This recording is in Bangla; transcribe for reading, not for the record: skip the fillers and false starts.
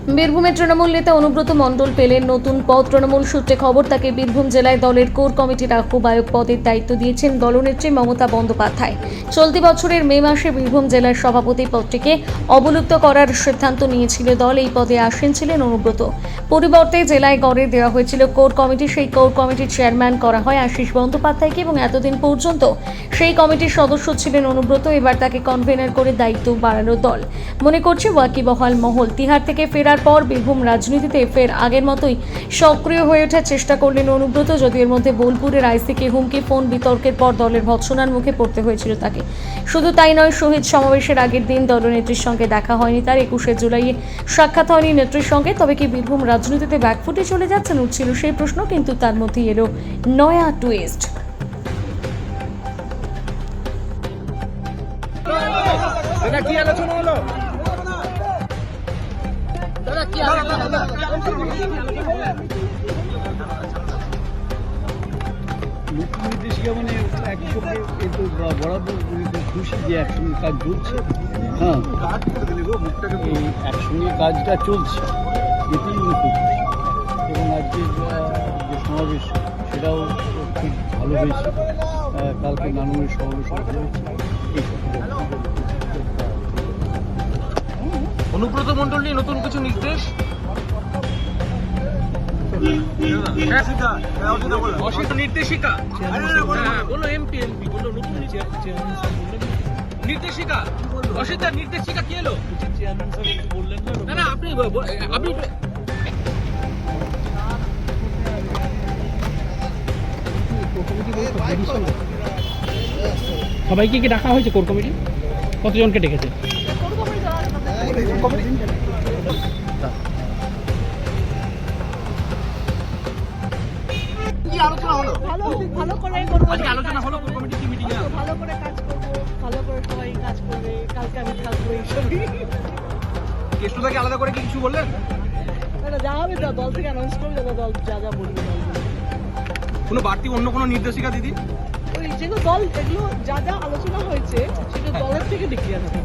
বীরভূমের তৃণমূল নেতা অনুব্রত মণ্ডল পেলেন নতুন পদ। তৃণমূল সূত্রে খবর, তাকে বীরভূম জেলায় দলের কোর কমিটির আহ্বায়ক পদের দায়িত্ব দিয়েছেন দলনেত্রী মমতা বন্দ্যোপাধ্যায়। চলতি বছরের মে মাসে বীরভূম জেলার সভাপতি পদটিকে অবলুপ্ত করার সিদ্ধান্ত নিয়েছিল দল। এই পদে আসীন ছিলেন অনুব্রত। পরিবর্তে জেলায় গড়ে দেওয়া হয়েছিল কোর কমিটি। সেই কোর কমিটির চেয়ারম্যান করা হয় আশিস বন্দ্যোপাধ্যায়কে এবং এতদিন পর্যন্ত সেই কমিটির সদস্য ছিলেন অনুব্রত। এবার তাকে কনভেনার করে দায়িত্ব বাড়ালো দল। মনে করছে ওয়াকিবহাল মহল। তিহার থেকে ফেরার পর বীরভূম রাজনীতিতে ফের আগের মতোই সক্রিয় হয়ে ওঠার চেষ্টা করলেন অনুব্রত। যদিও এর মধ্যে বোলপুরের আইসিকে হুমকি ফোন বিতর্কের পর দলের ভৎসনার মুখে পড়তে হয়েছিল তাকে। শুধু তাই নয়, শহীদ সমাবেশের আগের দিন দলনেত্রীর সঙ্গে দেখা হয়নি তার। 21শে জুলাই সাক্ষাৎ হয়নি নেত্রীর সঙ্গে। তবে কি বীরভূম রাজনীতিতে ব্যাকফুটে চলে যাচ্ছেন, উঠছিল সেই প্রশ্ন। কিন্তু তার মধ্যেই এলো নয়া টুইস্ট। কি আলোচনা হলো? মুখ্য নির্দেশিকা মানে একসঙ্গে কিন্তু বরাবর খুশি যে একসঙ্গে কাজ চলছে। হ্যাঁ, এই একসঙ্গে কাজটা চলছে, এতেই উনি খুব খুশি। এবং আজকের যে সমাবেশ সেটাও খুব ভালো হয়েছে। কালকে নানুরের সমাবেশ হয়েছে। অনুব্রত মণ্ডল নিয়ে নতুন কিছু নির্দেশ। নির্দেশিকা বলো, এমপি বলো, নতুন নির্দেশিকা। অসিতার নির্দেশিকা কি এলো? না না, আপনি সবাইকে কি ডাকা হয়েছে কোর কমিটি? কতজনকে ডেকেছে? আলোচনা হলো? ভালো করে করবো। আজকে আলোচনা হলো কোর কমিটি কি মিটিং এ? ভালো করে কাজ করবো, ভালো করে সবাই কাজ করবে। কালকে আমি থাকবো এইসবই। কেষ্টদাকে আলাদা করে কি কিছু বললেন? যা হবে দল থেকে অ্যানাউন্স করে দেবে, দল যা যা বলবে। কোনো বাড়তি অন্য কোনো নির্দেশিকা দিদি? ওই যেগুলো দল, এগুলো যা যা আলোচনা হয়েছে সেটা দলের থেকে ডেকে আনবে।